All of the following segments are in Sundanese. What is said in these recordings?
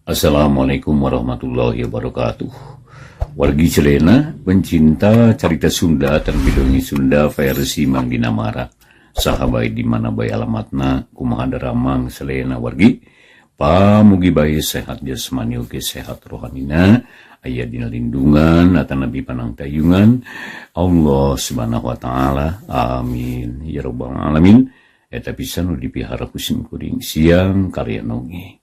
Assalamualaikum warahmatullahi wabarakatuh. Wargi Celena, pencinta cerita Sunda dan bidongi Sunda versi Mang Dinamara. Sahabat di mana bayi alamatna, kumaha daramang Celena wargi. Pamugi bayi sehat jasmani oge sehat rohanina. Aya dina lindungan atan nabi panang tayungan Allah Subhanahu wa taala. Amin ya rabbal alamin. Eta pisan nu dipihara kusim kuring siang karya nongi.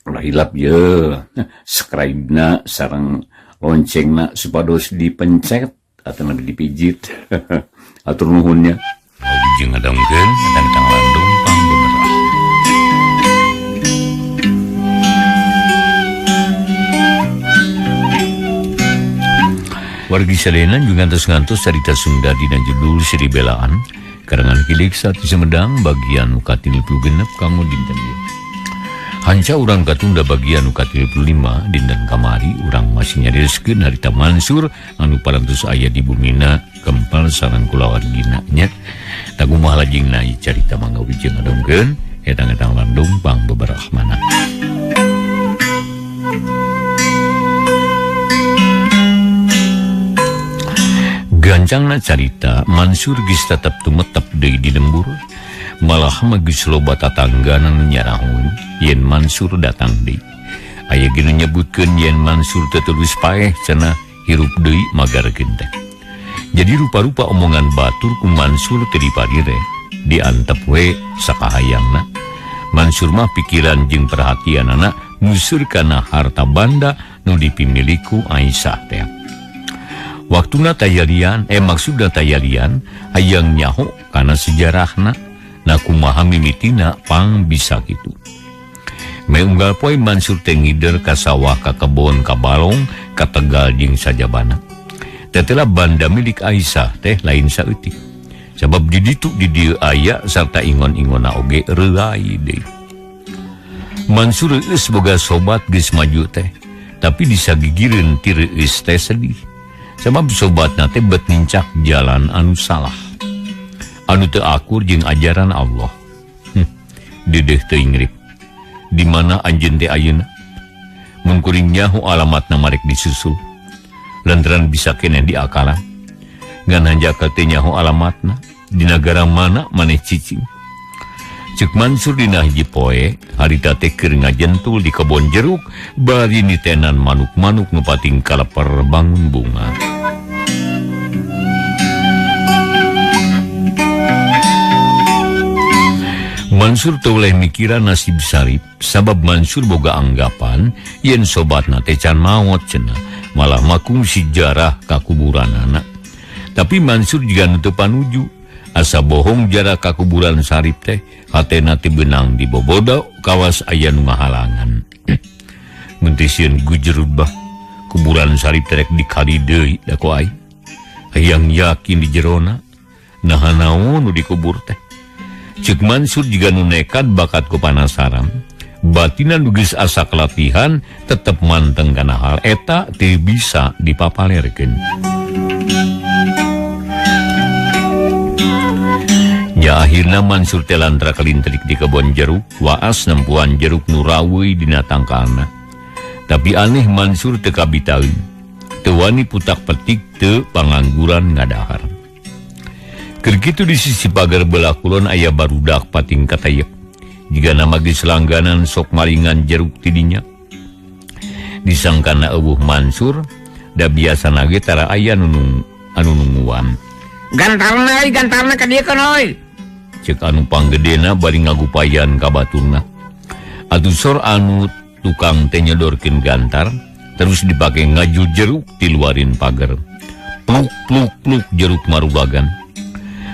Ulah hilap ya, subscribe-na sareng loncengna supados dipencet atau nabi dipijit. Atur nuhunnya. Jeung ngadongkeun dan Kang Landung pangbeberah. Wargi Salena juga ngantos-ngantos cerita Sunda dina judul Seri Belaan karangan Kilik Satu Sumedang bagian nu ka-36 kanggo dinten ieu. Hanca urang katunda bagian nu ka-35 dinten kamari urang masih nyarioskeun harita Mansur anu parantos aya di bumina kempal sareng kulawargina nya. Da kumaha lajengna ieu carita mangga wijeng ngadongkeun edang-edang Landung pangbeberahmana. Gancangna carita Mansur geus tetep tumetep deui di lembur. Malah magis loba tatangganan nyarahun yen Mansur datang deui. Aya ginu nyebutkeun yen Mansur teu terus paeh cenah hirup deui magarkeun teh. Jadi rupa-rupa omongan batur ku Mansur teu dipadire, diantep we sakahayangna. Mansur mah pikiran jeung perhatianana nuseur kana harta banda nu dipimiliku Aisyah teh. Waktuna tayalian, maksudna tayalian hayang nyaho kana sejarahna. Na kumaha mimitina pang bisa gitu. Meunggal poe Mansur teh ngider ka sawah, ka kebon, ka balong, ka Tegal jeung sajabana. Tetela banda milik Aisyah teh lain saeutik. Sabab di ditu di dieu aya sarta ingon-ingonna oge reuai deui. Mansur geus boga sobat geus maju teh, tapi disagigireun ti reueus teh sedih. Sabab sobatna teh bet nincak jalan anu salah. Anu teu akur jeung ajaran Allah. Dedeh teuing rip. Di mana anjeun teh ayeuna? Mun kuring nyaho alamatna marek disusul. Lantaran bisa keneh diakalan. Ngan hanjaka teh nyaho alamatna di negara mana maneh cicing. Ceuk Mansur dina hiji poe harita teh keur ngajentul di kebon jeruk bari nitenan manuk-manuk nu pating kaleper bangun bunga. Mansur teu oleh mikiran nasib sarip, sabab Mansur boga anggapan yen sobatna teh can maot cenah, malah makung sejarah ka kuburanana. Tapi Mansur jiga nu teu panuju, asa bohong jarak ka kuburan sarip teh, hatena teh beunang di bobodo kawas aya nu ngahalangan. Mun teh sieun gujerud bah, kuburan sarip teh rek dikali deui da ku ai. Hayang yakin di jerona, naha naon nu dikubur teh. Ceuk Mansur juga nu nekat bakat ku panasaran. Batina nu geus asa kelatihan tetep manteng kana hal eta teu bisa dipapalerkeun. Ya akhirna Mansur teh lantra kalintrik di kebon jeruk, waas nempuan jeruk nu raweuy dina tangkalna. Tapi aneh Mansur teu kabitaeun. Teu wani putak petik teu pangangguran ngadahar. Keur kitu di sisi pagar belah kulon aya barudak pating katayek. Jiga nama geus langganan sok malingan jeruk ti dinya. Disangkana eueuh Mansur, da biasana ge tara aya anu nungguan. Gantarna ka dieu kan euy. Ceuk anu panggedena bari ngagupayan ka baturna. Atusor anu tukang teh nyodorkeun gantar, terus dipake ngajul jeruk ti luarin pagar. Pluk jeruk marubagan.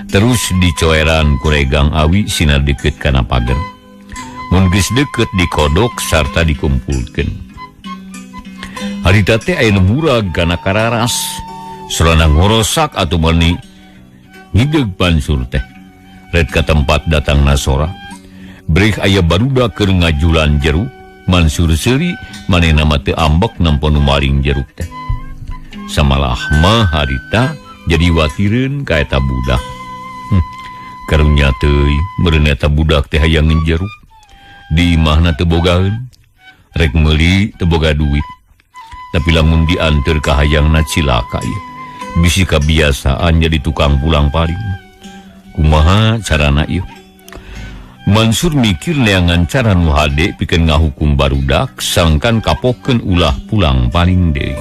Terus dicoeran kuregang awi sinar deket kana pagar. Mun geus deket dikodok sarta dikumpulkeun. Harita teh aya nu murag kana kararas. Serana ngorosak atuh meuni ngideg Mansur teh. Red ka tempat datang nasora. Breh aya barudak keur ngajulan jeruk. Mansur seuri manehna mah teu ambek nampa nu maring jeruk teh. Samalah mah harita jadi watireun ka eta budak. Karunya teuy meureun eta budak teh hayang ngejeruk. Di imahna teu bogaeun. rek meuli teu boga duit. Tapi lamun diantar ka hayangna cilaka ieu. Bisi kabiasaan jadi tukang pulang paling. Kumaha carana ieu? Mansur mikir neangan cara nu hade pikeun ngahukum barudak sangkan kapokeun ulah pulang paling deui.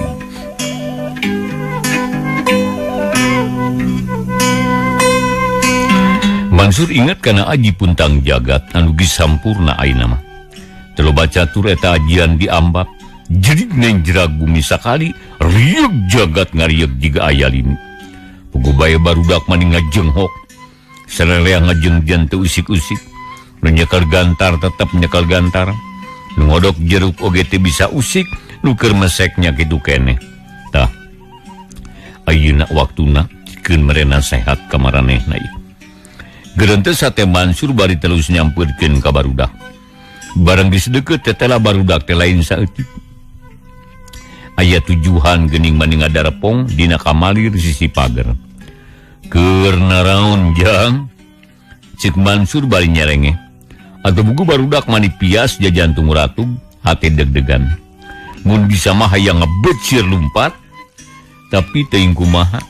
Mansur ingat kana aji puntang jagat anu geus sampurna ayeuna mah. Teu loba catur eta ajian diambak. Jadi neng jerak bumi sakali rieg jagat ngarieg jiga aya lini. Pugubaya barudak mani ngajenghok. Sararea ngajengjan teu usik-usik. Nu nyekal gantar tetep nyekal gantar. Nu ngodok jeruk oge teu bisa usik, nu keur meseknya kitu keneh. Tah. Ayeuna waktuna pikeun merena sehat ka maranehna ieu. Geureunteu sate Mansur bari terus nyampeurkeun ka barudak. Barang geus deukeut tetela barudak teh lain saeutik. Aya tujuan geuning mani ngadarepong dina kamalir sisi pager. Keur naraon jang? Cik Mansur bari nyerenge. Atuh buku barudak mani pias jajantung ratug hate deg-degan. Mun bisa mah hayang ngebecir lumpat, tapi teuing kumaha.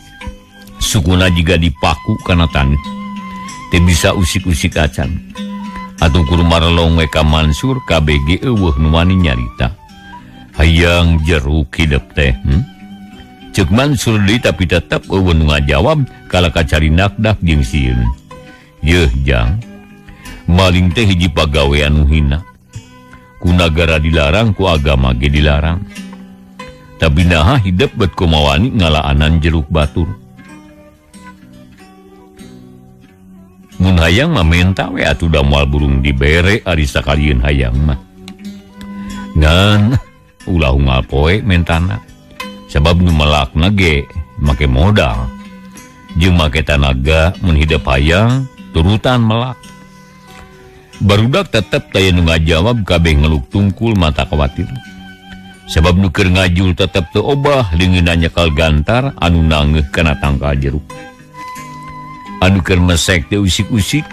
Sukuna jiga dipaku kana taneuh. Teu bisa usik-usik acan. Atuh kudu marelong we ka Mansur KBG eueuh nu wani nyarita. Hayang jeruk hidup teh. Cek Mansur deui tapi tetep eueuh nu ngajawab kala kacari nakdak jeung sieun. Yeuh jang. Maling teh hiji pagawean nu hina. Ku nagara dilarang, ku agama ge dilarang. Tapi naha hidup bet kumaha wani ngalaanan jeruk batur. Mun hayang mah menta we atuh da moal burung dibere ari sakalieun hayang mah. Ngan ulah unggal poe mentana. Sabab nu melakna ge make modal. Jeung make tanaga mun hidup hayang turutan melak. Barudak tetep taya nu ngajawab kabeh ngeluk tungkul mata khawatir. Sabab nu keur ngajul tetep teu obah leungeunna nyekal gantar anu nangeuh kana tangkal jeruk. Anu keur mesek teh usik-usik,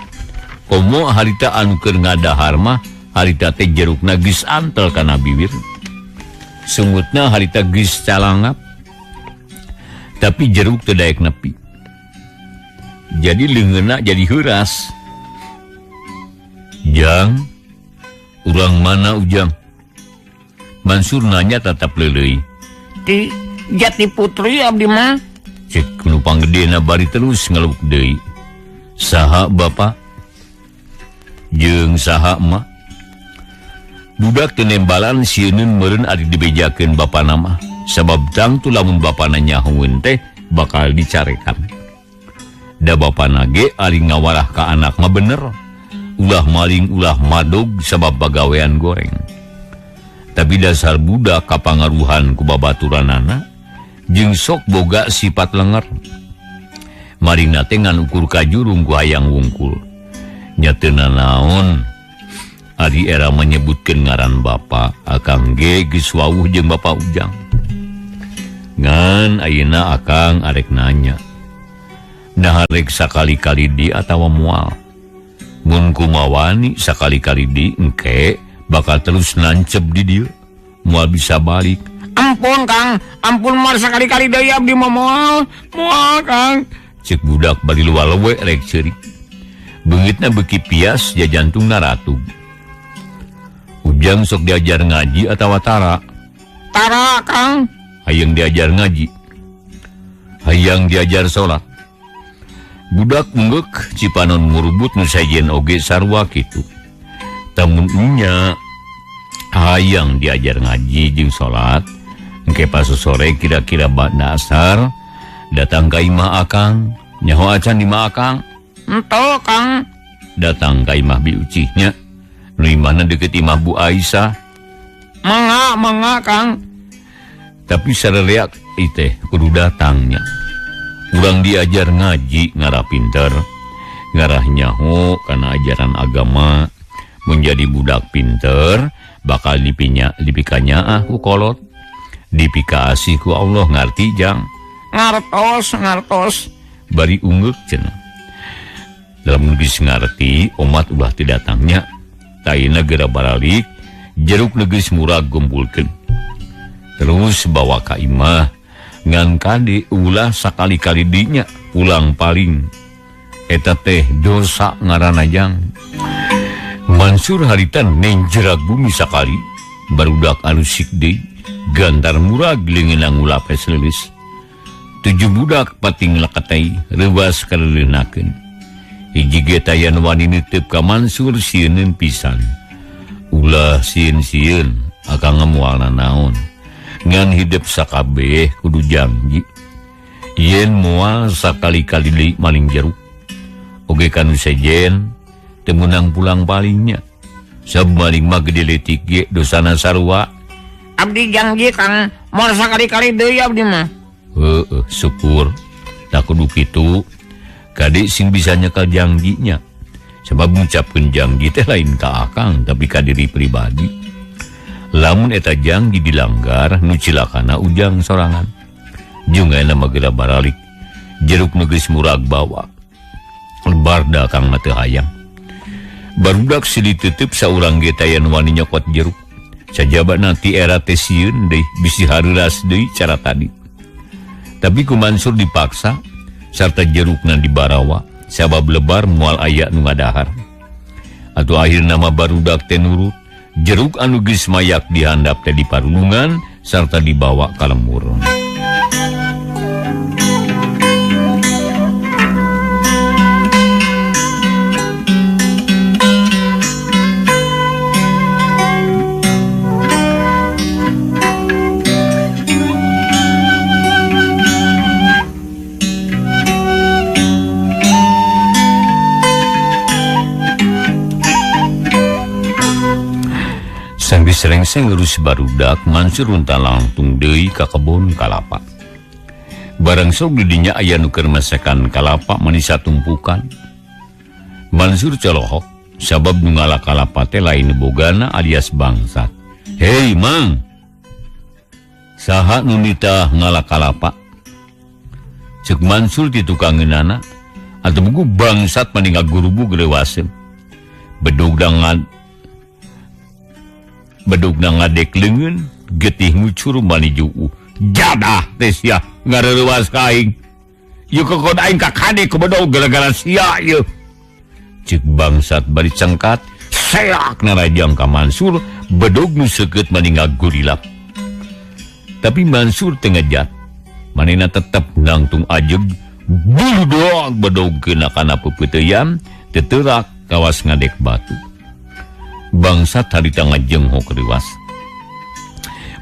komo harita anu keur ngadahar mah harita teh jerukna geus antel kana bibir. Sungutna harita geus calangap, tapi jeruk teu daek nepi. Jadi leungeunna jadi heuras. Jang, urang mana ujang? Mansur nanya tatap leuleuy. Ti Jati Putri abdi mah. Cek nu panggedena bari terus ngeluk deui. Saha bapa? Jeung saha emak? Budak teu nembalan sieunun meureun ari dibejakeun bapana mah. Sabab tangtu lamun bapana nyahoeun teh bakal dicarekan. Da bapana ge ari ngawarah ka anak mah bener. Ulah maling ulah madog sabab bagawean goreng. Tapi dasar budak kapangaruhan ku babaturanana jeung sok boga sifat lenger. Marina teh ngan ukur kajurung ku hayang wungkul. Nya teu naon. Ari era menyebutkeun ngaran bapa, akang ge geus wawuh jeung bapa ujang. Ngan ayeuna akang arek nanya. Nah arek sakali-kali di atawa moal. Mun kumawani sakali-kali di engke bakal terus nancep di dieu. Moal bisa balik. Ampun Kang, ampun mar sekali-kali deui abdi mah moal Kang. Cek budak bari luwalewe rek ceurik. Beungitna beuki pias jajantungna ratug. Ujang sok diajar ngaji atawa tara? Tara Kang. Hayang diajar ngaji. Hayang diajar salat. Budak ungeuk cipanon murubut nu sajen oge sarua kitu. Tamun nya hayang diajar ngaji jeung salat, engke pas sore kira-kira bada asar datang ka imah akang. Nyaho acan di imah akang? Henteu Kang. Datang ka imah bi ucihnya. Nu imahna deukeut imah Bu Aisyah. Mangga Kang. Tapi sarereak iteh kudu datangnya. Urang diajar ngaji ngarah pinter, ngarah nyaho kana ajaran agama. Menjadi budak pinter bakal dipikanya ku kolot, dipika asih ku Allah ngarti jang. Ngartos. Bari ungeuk cenah. Dalam geus ngarti umat ulah teu datangnya. Taina geura baralik jeruk negeus murag gumpulkeun. Terus bawa ka imah ngan kade ulah sakali-kali dinya ulang paling eta teh dosa ngaranna jang. Mansur haritan neng jerak bumi sakali barudak anu sik deui gantar murag leungeunna ngulapes leuleus. 7 budak pating lakatai reuwas kaleuleunnakeun. Hiji ge tayan wani neuteup ka Mansur sieun pisan. Ulah sieun-sieun akang moalna naon. Ngan hidup sakabeh kudu janji. Yen moal sakali-kali deui maling jeruk. Oge kanu sejen teu meunang pulang palingnya. Sabmaling mah gede leutik ge dosana sarua. Abdi janji Kang, moal sakali-kali deui abdi mah. Syukur. Tak kudu kitu. Kade sing bisa nyekel janjinya. Sebab ngucapkeun janji teh lain ka akang tapi ka diri pribadi. Lamun eta janji dilanggar nu cilakana ujang sorangan. Jungaena mah geura baralik. Jeruk nu geus murag bawa. Barda kang mah teu hayang. Barudak silih teuteub saurang ge tayan wani nyokot jeruk. Sajabana ti era teh sieun deui bisi hareulas deui cara tadi. Tapi ku Mansur dipaksa sarta jerukna dibarawa sabab lebar moal aya nu ngadahar. Atuh akhirna mah barudak teh nurut. Jeruk anu geus mayak dihandap teh diparunungan sarta dibawa ka lembur. Sambil serengseng ngurus barudak, Mansur unta langtung deui ka kebon kalapa. Barang sok didinya aya nu keur masakan kalapa manisa tumpukan. Mansur colohok sabab nu ngalah kalapa teh lain bogana alias bangsat. Hei mang, saha nu nitah ngalah kalapa? Ceuk Mansur ti tukangeunana atuh buku bangsat maninggal gurubug leuwaseum. Bedugna ngadek leungeun getih ngucur mani juu. Jadah teh sia ngareurewas ka aing. Ieu kokod aing ka kade ku bedog gara-gara sia ieu. Ceuk bangsat bari cengkat seak narajang ka Mansur bedog nu seukeut maninggal gurilap. Tapi Mansur teu ngejat. Manehna tetep nangtung ajeg buludog bedogkeun kana pepeuteuyan teu teurak kawas ngadek batu. Bangsat harita ngajenghok riwas.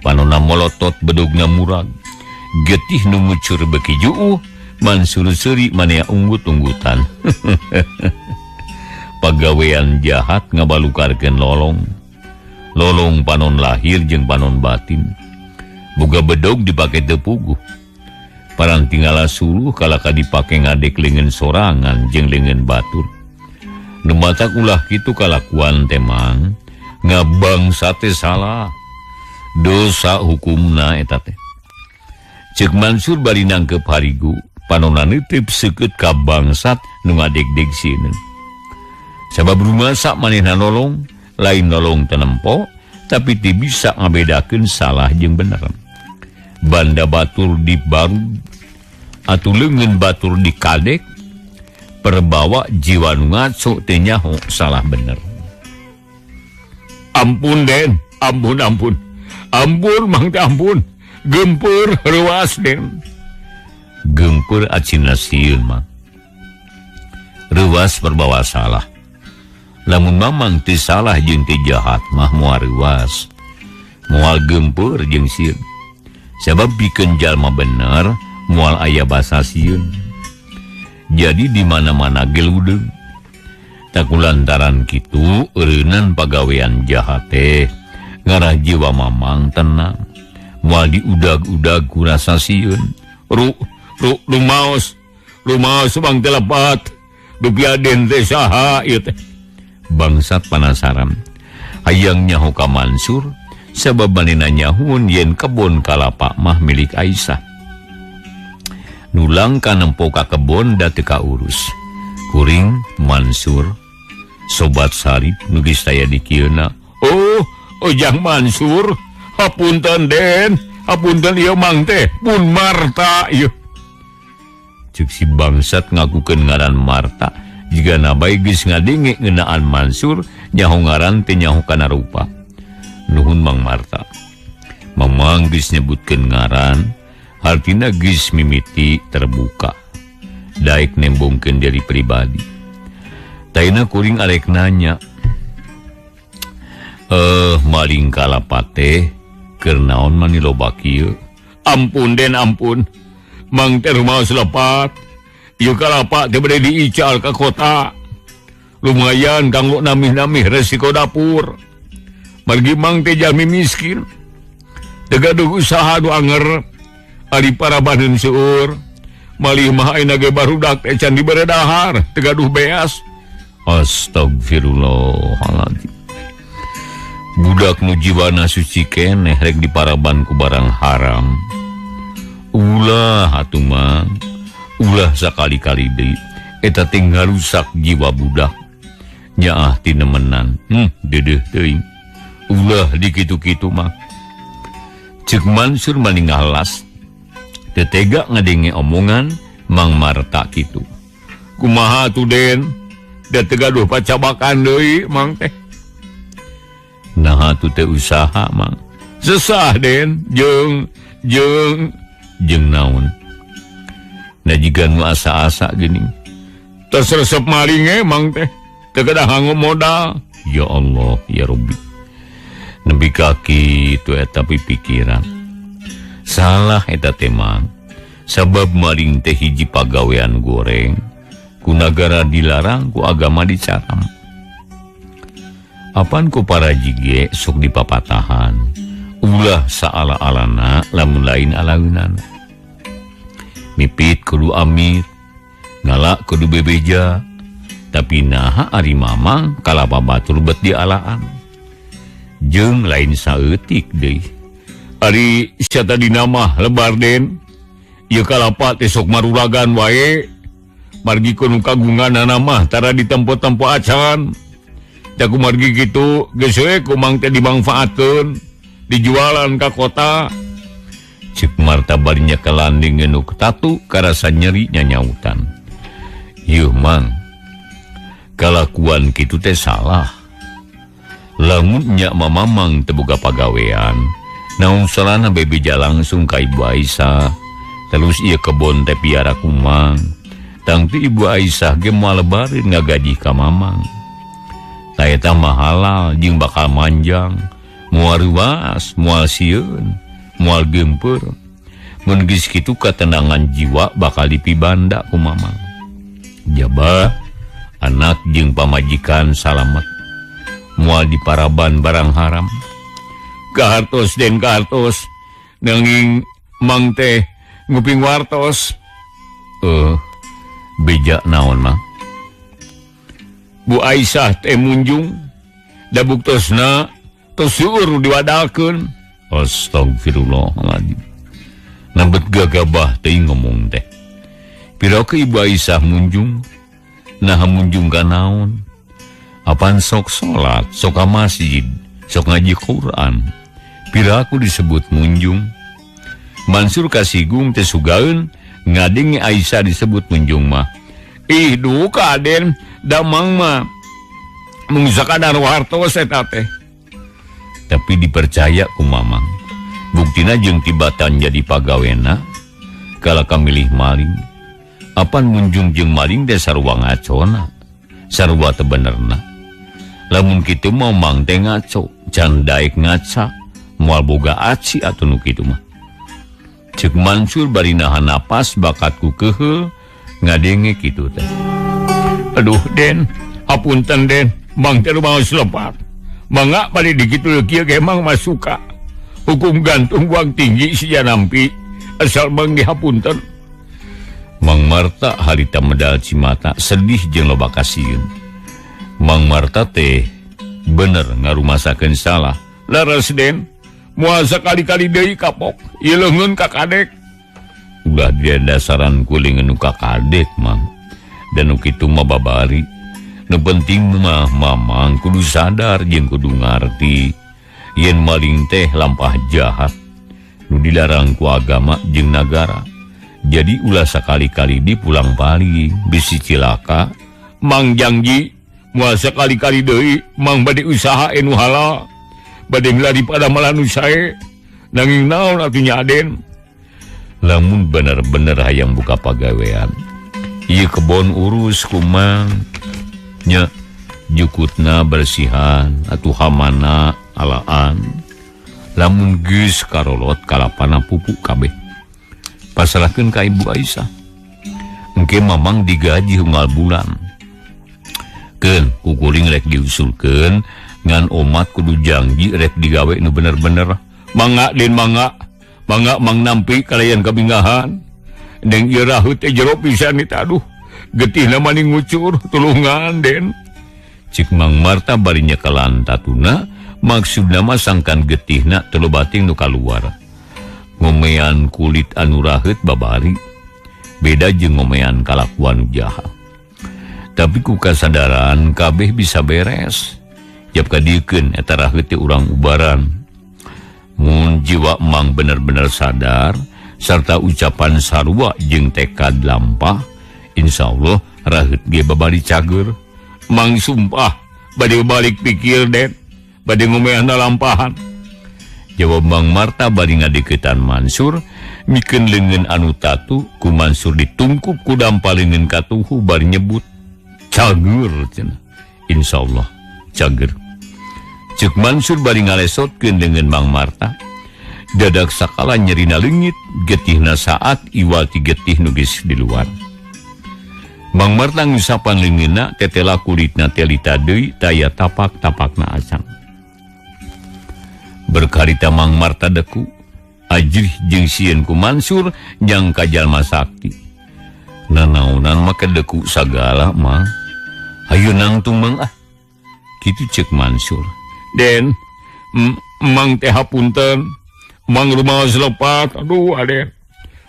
Panonna molotot bedogna murag. Getih nu ngucur beki juu, Mansur seuri manea unggut-unggutan. Pagawean jahat ngabalukarkeun lolong. Lolong panon lahir jeung panon batin. Boga bedog dipake teu puguh. Parantingala suluh kalaka dipake ngadek leungeun sorangan jeung leungeun batur. Nematak ulah kitu kalakuan temang ngabangsa teh salah dosa hukumna eta teh. Ceuk Mansur bari nangkep harigu panonna neuteup seukeut ka bangsat nu ngadeg-deg sieun. Sabab rumasa manehna nolong lain nolong tenempo tapi teu bisa ngabedakeun salah jeung bener. Banda batur dibarug atuh leungeun batur dikadek perbawa jiwa nu ngaco teh nyaho salah bener. Ampun Den, ampun mang teh ampun. Gempeur reuas Den. Gempeur acina sieun mah. Reuas perbawa salah. Lamun mamang teu salah jeung teu jahat mah moal reuas. Moal gempeur jeung sieun. Sabab pikeun jalma bener moal aya basa sieun. Jadi di mana-mana geludeung. Tak kulantaran kitu eureunnan pagawean jahat teh ngarah jiwa mamang tenang. Moal diudag-udag ku rasa sieun. Rumaos bang telepat. Dupiaden teh saha ieu teh. Bangsat panasaran. Hayang nyaho ka Mansur sabab manehna nyahun yen kebon kalapa mah milik Aisyah. Nulang ka nempo ka kebon da teu kaurus. Kuring Mansur sobat sarip nu geus aya di kieuna. Oh Ojang Mansur hapunten Den hapunten ieu Mang teh pun Marta ieu cek si bangsat ngakukeun ngaran Marta jiga nabai geus ngadenge ngeunaan Mansur nyaho ngaran teh nyaho kana rupa nuhun Mang Marta Mamang geus nyebutkeun ngaran artina geus mimiti terbuka daek nembongkeun diri pribadi taina kuring arek nanya maling kalapate keur naon mani loba kieu ampun Den ampun Mang teh rumaos lepat ieu kalapak teh bade diical ka kota lumayan kanggo namih-namih resiko dapur margi Mang teh jalmi miskin teu gaduh usaha nu anger ari parabaneun seueur malih mah ayeuna ge barudak teh can dibere dahar teu gaduh beas astagfirullahaladzim budak nu jiwana suci keneh rek diparaban ku barang haram ulah atuh Mang ulah sakali-kali deui eta teh ngarusak jiwa budak nyaah ti nemenan deudeuh teuing ulah dikitu-kitu mah cek Mansur maning ngalas teu tega ngadenge omongan Mang Marta kitu kumaha tuh Den da teu gaduh pacabakan deui Mang teh nah atuh teh usaha Mang sesah Den jeung naon nah jiga nu asa-asa geuning tos resep maling Mang teh teu kedah nganggo modal ya Allah ya Rabbi nepi ka kitu eta pikiran salah eta teh Mang sabab maling teh hiji pagawean goreng ku nagara dilarang ku agama dicaram apan ku para jige sok dipapatahan ulah saala-alana lamun lain alaunana mipit kudu amit ngalak kudu bebeja tapi naha ari mamang kalapa batur bet dialaan jeung lain saeutik deui ari satadina mah lebar Den ieu kalapa teh sok maruragan wae margi kudu kagunganana mah tara di tempo-tempo acan da kumargi kitu geus we ku Mang teh dimangfaatkeun dijualan ka kota cik Marta barinya kelanding ngeunu tatu karasa nyeri nyanyautan ieu Mang kalakuan kitu teh salah lamun nya mamamang teu boga pagawean naon salana bebeja langsung ka Ibu Aisyah terus ieu kebon teh piara ku Mang tangti Ibu Aisyah ge moal lebareun ngagaji ka mamang ta eta mah halal jeung bakal manjang moal ruas moal sieun moal geumpeur mun geus kitu katenangan jiwa bakal dipibanda ku mamang jaba anak jeung pamajikan salamet moal diparaban barang haram kahartos Den kahartos nanging Mang teh nguping wartos beja naon Mang Bu Aisyah teh munjung da buktosna tos seueur diwadalkeun astagfirullahaladzim nambet gagabah teuing ngomong teh pirakeun Ibu Aisyah munjung nah munjung ka naon apan sok salat sok ka masjid sok ngaji Quran piraku disebut munjung Mansur kasigung teh sugaeun ngadenge Aisyah disebut munjung mah ih duka Den da Mang mah mung sakadar wartos eta teh tapi dipercaya ku mamang buktina jeung tibatan jadi pagawena kala kamilih maling apan munjung jeung maling teh sarua ngacona sarua teu benerna lamun kitu mah Mang teh ngaco can daek ngaca moal boga aci atuh nu kitu mah ceuk Mansur bari nahan napas bakatku keheul ngadenge kitu teh aduh Den hapunten Den Mang teh rumaos lepat mangga bari dikitu kieu ge Mang mah suka hukum gantung uang tinggi sia nampi asal Mang dihapunten Mang Marta harita medal cimata sedih jeung loba kasieun Mang Marta teh bener ngarumasakeun salah laras Den moal sakali-kali deui kapok ieu leungeun ka kadek ulah dia dasaran kuling nu ka kadek Mang dan nu kitu mah babari nu penting mah mamang kudu sadar jeung kudu ngarti yen maling teh lampah jahat nu dilarang ku agama jeung nagara. Jadi ulah sakali-kali di pulang paling bisi cilaka. Mang janji moal sakali-kali deui mang bade usaha anu halal, bade nglari pada malanu sae. Nanging naon atunya Aden? Lamun bener-bener hayang buka pagawean, ieu kebon urus kumang nya jukutna bersihan atuh hamana alaan. Lamun geus karolot kalapana pupuk kabeh pasrahkeun ka Ibu Aisyah. Engke mamang digaji unggal bulan. Keun kukuring rek diusulkeun ngan omat kudu janji rek digawe nu bener-bener. Mangga Den mangga mang nampi kalayan kabingahan. Deng ieu raheut teh jero pisan eta aduh. Getihna mani ngucur tulungan Den. Cik Mang Marta barinya kalantatuna maksudna mah sangkan getihna teu bating nu kaluar. Ngomean kulit anu raheut babari. Beda jeung ngomean kalakuan jahat. Tapi ku kasadaran kabeh bisa beres. Jap kadiekeun eta raheut teh urang ubaran. Mun jiwa Mang bener-bener sadar sarta ucapan sarua jeung tekad lampah, insyaallah raheut ge babari cager. Mang sumpah bade balik pikir Den, bade ngomeahna lampahan. Jawab Mang Marta bari ngadeuketan Mansur, mikeun leungeun anu tatu ku Mansur ditungkup ku dampalingeun katuhu bari nyebut cager cenah. Insyaallah cager. Cek Mansur bari ngalesotkeun dengan Mang Marta. Dadak sakala nyerina leungit, getihna saat iwal ti getih nu geus di luar. Mang Marta ngusapan leungeunna tetela kulitna teh lita deui taya tapak-tapakna asam. Berkarita Mang Marta deku, ajrih jeung sieun ku Mansur jang ka jalma sakti. Nanaonan make deku sagala mah. Hayu nangtung Mang ah. Kitu cek Mansur. Den, Mang teh hapunten. Mang rumaos lepat. Aduh Aden.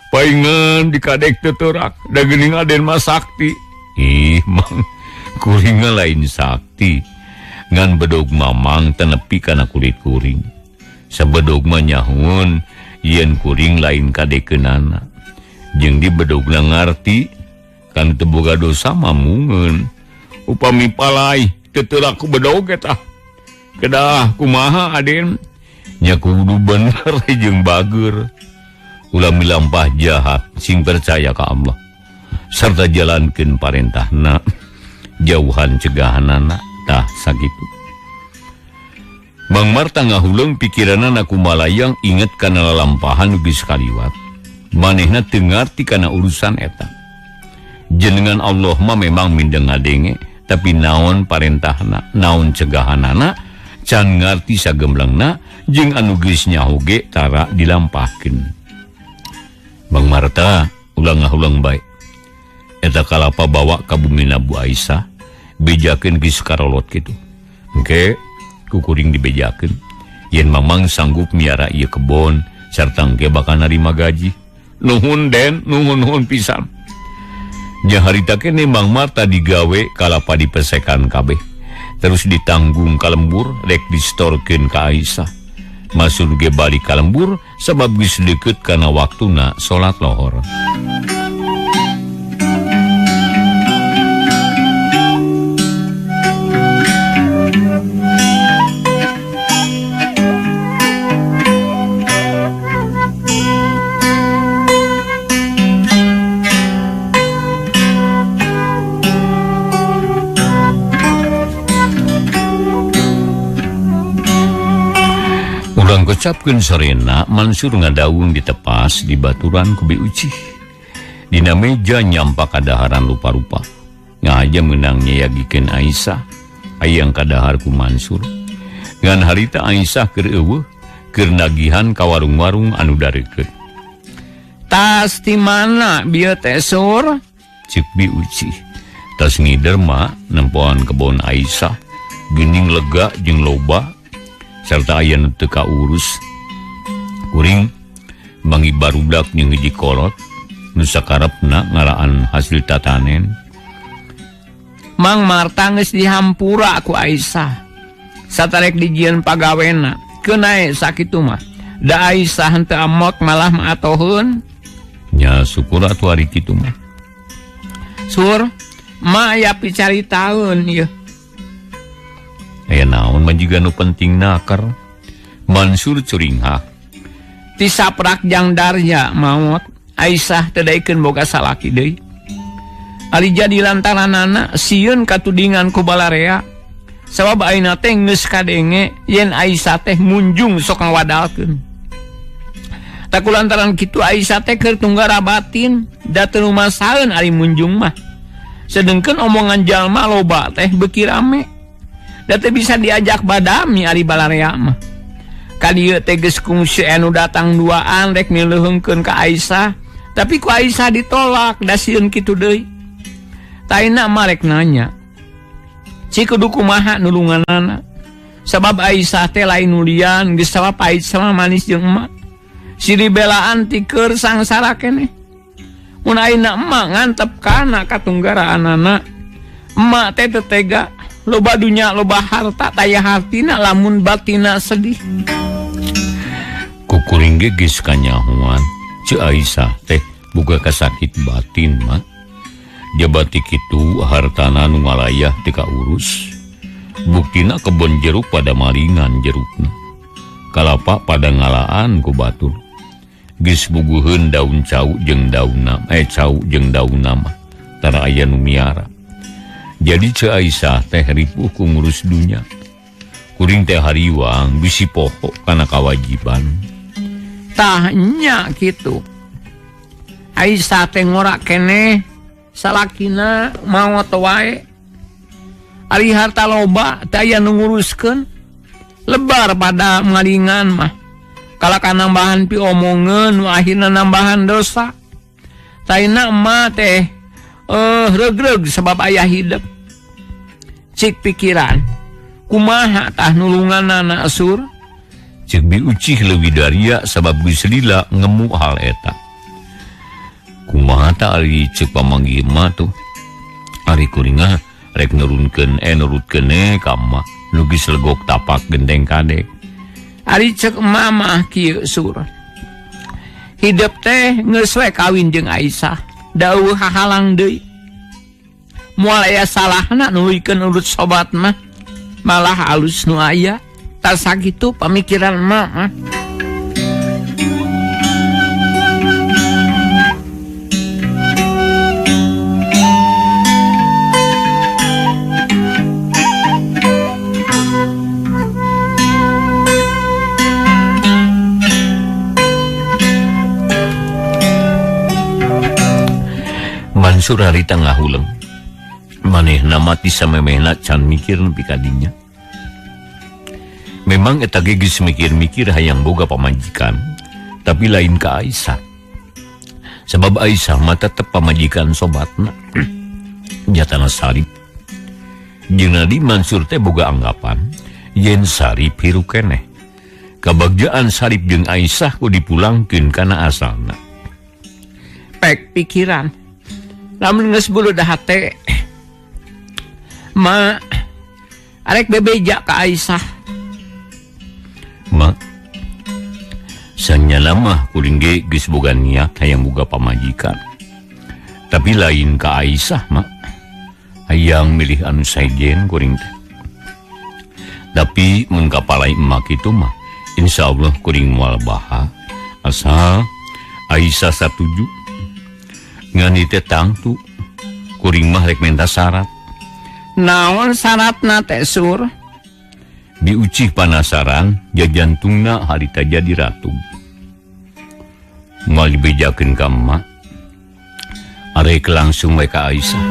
Paingan dikadek teurak. Da geuning Aden mah sakti. Ih Mang, kuring lain sakti. Ngan bedog mamang tenepi kana kulit kuring. Sabedog mah nyahun yen kuring lain kadekeunana. Jeung di bedogna ngarti kan teu boga dosa mamungeun. Upami palai teu teurak ku bedog eta. Kedah kumaha Aden? Nya kudu bener jeung bager. Ulah milampah jahat sing percaya ka Allah. Sarta jalankeun parentahna, jauhan cegahanana tah sakitu. Mang Marta ngahuleung pikiranna kumalayang inget kana lalampahan geus kaliwat. Manehna teu ngarti kana urusan eta. Jenengan Allah mah memang mindeng ngadenge, tapi naon parentahna, naon cegahanana, can ngarti sagemblengna jeung anu geus nyaho ge tara dilampahkeun. Mang Marta ulang ngahuleung bae. Eta kalapa bawa ka bumina Bu Aisyah, bejakeun geus karolot kitu. Engke kukuring dibejakeun yen mamang sanggup miara ieu kebon sarta engke bakal narima gaji. Nuhun Den, nuhun pisan. Nya harita kene Mang Marta digawe kalapa dipesekan kabeh. Terus ditanggung ka lembur rek distorkeun ka Aisyah. Maksud ge balik ka lembur sabab geus deukeut kana waktuna salat lohor. Urang kocapkeun sorena Mansur ngadaung ditepas di baturan ku Bi Ucih. Dina meja nyampak kadaharan rupa-rupa. Ngaja meunang nyayagikeun Aisyah hayang kadahar ku Mansur. Ngan harita Aisyah keur eueuh keur nagihan ka warung-warung anu dareukeut. Tas di mana bieu teh Sur? Cek Bi Ucih. Tas ngider mah nempoan kebon Aisyah. Geuning lega jeung loba. Serta aya nu teu kaurus. Kuring mangi barudak jeung hiji kolot nu sakarepna ngaraan hasil tatanen. Mang Marta geus dihampura ku Aisyah. Satarek dijieun pagawena. bukikeun nae sakitu mah. Da Aisyah henteu amot malah maatoheun. Nya syukur atuh ari kitu mah. Sur, ma aya picaritaeun ieu. Aya naon majiga nu penting nakar. Mansur curingha. Ti saprak jang darja maot Aisyah teu daekeun boga salaki deui. Ari jadi lantaranana sieun katudingan ku balarea. Sabab ayeuna teh geus kadenge yen Aisyah teh munjung sok ngawadalkeun. Tak kulantaran kitu Aisyah teh keur tunggara batin da teu masaeun ari munjung mah. Sedengkeun omongan jalma loba teh beuki rame. Da teu bisa diajak badami ari balarea mah. Kadieu teh geus kungsi anu datang duaan rek mileuheungkeun ka Aisyah, tapi ku Aisyah ditolak da sieun kitu deui. Taina mah rek nanya. Ci kudu kumaha nulunganana. Sabab Aisyah teh lain nulian geus sawa pait sama manis jeung emak. Siri belaan ti keur sangsara keneh. Mun ayeuna emak ngantep kana katunggaraanana, emak teh teu tega. Loba dunya loba harta taya hartina lamun batina sedih. Kukuring ge geus kanyahoan Ci Aisyah teh boga kasakit batin mah. Jabati kitu hartana nu ngalayah teu kaurus. Buktina kebon jeruk pada maringan jerukna. Kalapa pada ngalaan ku batur. Geus buguheun daun cau jeung daunna, cau jeung daunna mah tara aya nu miara. Jadi Ci Aisyah teh ripuh ku ngurus dunya. Kuring teh hariwang bisi poho kana kawajiban. Tah nya kitu. Aisyah teh ngora keneh salakina maot wae. Ari harta loba teh aya nu nguruskeun. Lebar pada ngalingan mah. Kalaka nambahan pi omongeun nu akhirna nambahan dosa. Taina mah teh regreg sebab aya hidup. Cik pikiran kumaha tah nulunganana Sur? Cek bi ucih leuwih daria sabab geus lila ngemu hal eta. Kumaha tah ari cek pamanggih mah tuh. Ari kuringah rek nurutkeun ka emak nu geus legok tapak gendeng kadek. Ari cek mama kieu Sur. Hidup teh geus we kawin jeung Aisyah. Dawuh hahalang deui. Moal aya salahna nuluykeun urut sobat mah. Malah halus nu aya. Tak sakitu pamikiran mah. Mansur hari tengah huleng. Manehna mati samemehna can mikir nepi ka dinya. Memang eta ge geus mikir-mikir hayang boga pamajikan, tapi lain ka Aisyah. Sebab Aisyah mah tetep pamajikan sobatna. Jatana Sarip. Jeung nadi Mansur teh boga anggapan yen Sarip hirup keneh. Kabagjaan Sarip jeung Aisyah ku dipulangkeun kana asalna. Pek pikiran. Lamun geus bulu dah teh ma arek bebeja ka Aisyah. Ma sanyana mah kuring ge geus boga niat hayang boga pamajikan. Tapi lain ka Aisyah mah hayang milih anu saejen kuring teh. Tapi mun kapalai emak kitu mah insyaallah kuring moal baha asal Aisyah satuju. Ngan teh tangtu kuring mah rek menta syarat. Naon syaratna teh Sur? Diucih panasaran jajantungna harita jadi ratu. Moal dibejakeun ka emak. Arek langsung we ka Aisyah.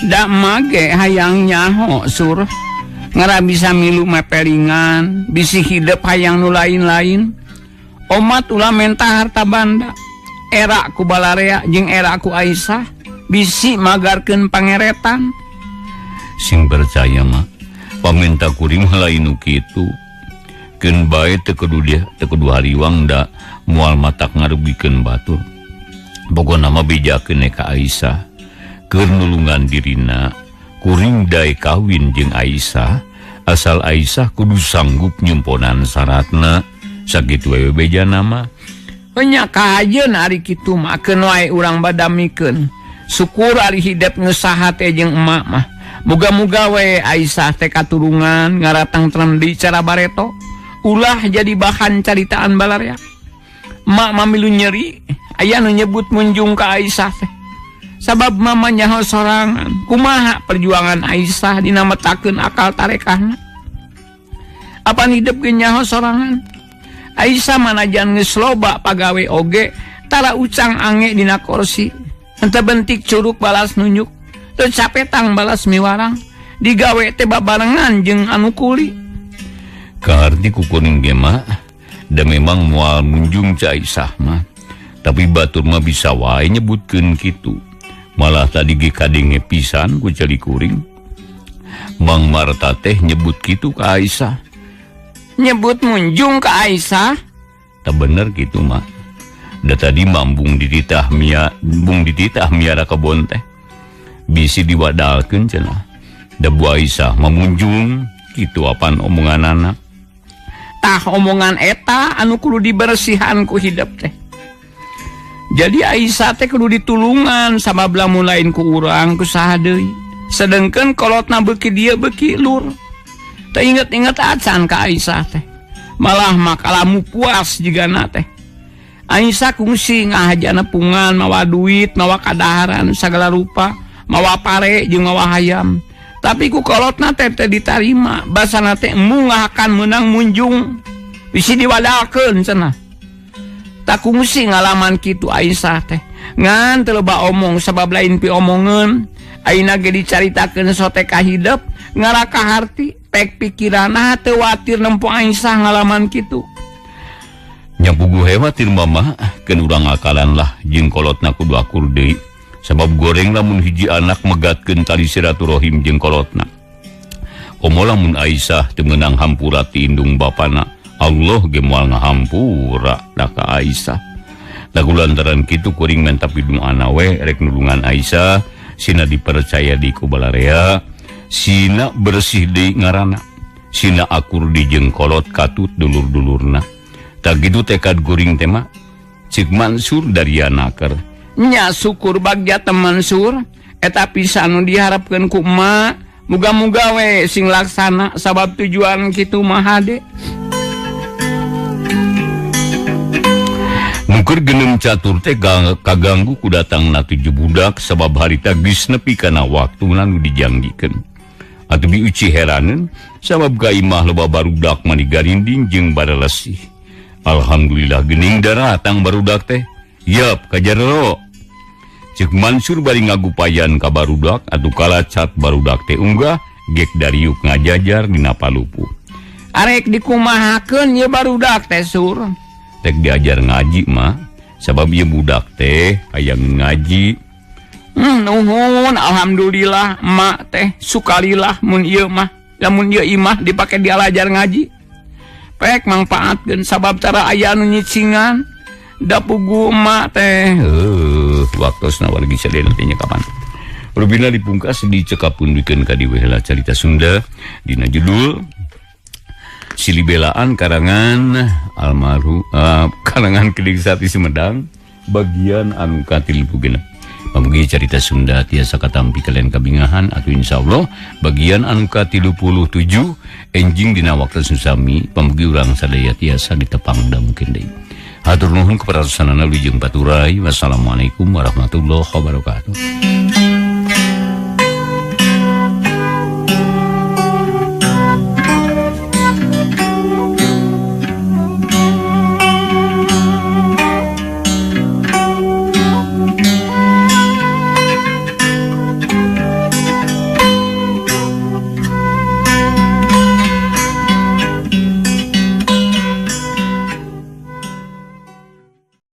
Da mage hayang nyaho Sur. Ngara bisa milu mepelingan, bisi hidup hayang nu lain-lain. Omat ulah menta harta banda. Era ku balarea jeung era ku Aisyah bisi magarkeun pangeretan. Sing percaya mah paminta kuring lain nu kitu. Keun bae teu kudu hariwang da moal matak ngarugikeun batur. Pokona mah bejakeun ka Aisyah keur nulungan dirina. Kuring dae kawin jeung Aisyah asal Aisyah kudu sanggup nyumponan syaratna sakitu we beja nama nya kahajeun ari kitu mah keun wae urang badamikeun syukur ari hidup ngeusaha teh jeung emak mah muga-muga we Aisyah teh katurungan ngaratang tremdi cara bareto ulah jadi bahan caritaan balarea. Emak mamilu nyeri aya nu nyebut munjung ka Aisyah teh sabab mama nyaho sorangan kumaha perjuangan Aisyah dinametakeun akal tarekahna apa hidup ge nyaho sorangan Aisyah manajan geus loba pagawe oge tara ucang ange dina kursi henteu bentik curug balas nunjuk teu capetang balas miwarang digawe teh babarengan jeung anu kuli kaharti kukuning ge mah da memang moal munjung ca Aisyah mah tapi batur mah bisa wae nyebutkeun kitu malah tadi ge kadenge pisan ku celi kuring Mang Marta teh nyebut kitu ka Aisyah nyebut munjung ka Aisyah tak bener gitu mah da tadi mambung dititah miara kebon teh bisi diwadalkeun cenah da Bu Aisyah memunjung kitu apaan omonganana tah omongan eta anu kudu dibersihan ku hidup teh jadi Aisyah teh kudu ditulungan sama lamun lain ku urang ku saha deui sedengkeun kolotna beuki dieu beuki lur teu inget-inget acan ka Aisyah teh malah makalamu puas jigana teh Aisyah kungsi ngahajana pungan mawa duit mawa kadaharan sagala rupa mawa pare jeung mawa hayam tapi ku kolotna teh ditarima basana teh emu ngahakan meunang munjung bisi diwadalkeun cenah tak kungsi ngalaman kitu Aisyah teh ngan teu loba omong sabab lain pi omongeun ayeuna ge dicaritakeun sote ka hidup ngaraka harti pek pikiranna teu watir nempo Aisyah ngalaman kitu nyapugu hewatir mama keun urang akalan lah jeung kolotna kudu akur deui sabab goreng lamun hiji anak megatkeun tali silaturahim jeung kolotna komo lamun Aisyah teu meunang hampura ti indung bapana Allah ge moal ngahampura da ka Aisyah lagu lantaran kitu kuring menta pidung ana we rek nulungan Aisyah sina dipercaya di ku balarea sina bersih deui ngaranna sina akur di jeung kolot katut dulur-dulurna tak gitu tekad kuring teh mah cik Mansur dari anaker nya syukur bagja teman Mansur eta pisan nu diharapkeun ku emak muga-muga we sing laksana sabab tujuan kitu mah hade Nuker genem catur teh kaganggu ku datangna 7 budak sabab harita geus nepi kana waktuna nu dijanggikeun. Atuh diuci heraneun sabab ka imah loba barudak mani garinding jeung barelesih. Alhamdulillah geuning datang barudak teh. Yap ka jero. Cek Mansur bari ngagupayan ka barudak atuh kalacat barudak teh unggah gek dariuk ngajajar dina palupu. Arek dikumahakeun ye barudak teh Sur. Tek diajar ngaji mah sabab ieu budak teh hayang ngaji nuhun alhamdulillah emak teh sukalilah mun ieu mah lamun ieu imah dipake dialajar ngaji pek mangpaatkeun sabab cara aya nu nyicingan da pugu emak teh waktosna wargi sadena teh nya kapan rubina dipungkas dicekapundikeun ka dieu heula carita Sunda dina judul Silibelaan karangan almarhum karangan Kedik Sati Sumedang bagian anu katil genep pamugi carita Sunda tiasa katampi kalian kabingahan atuh insyaallah bagian anu ka-37 enjing dina waktu susami pamugi urang sadaya tiasa ditepang da mungkin deui hatur nuhun kepada sanana wilujeng baturai wassalamualaikum warahmatullahi wabarakatuh.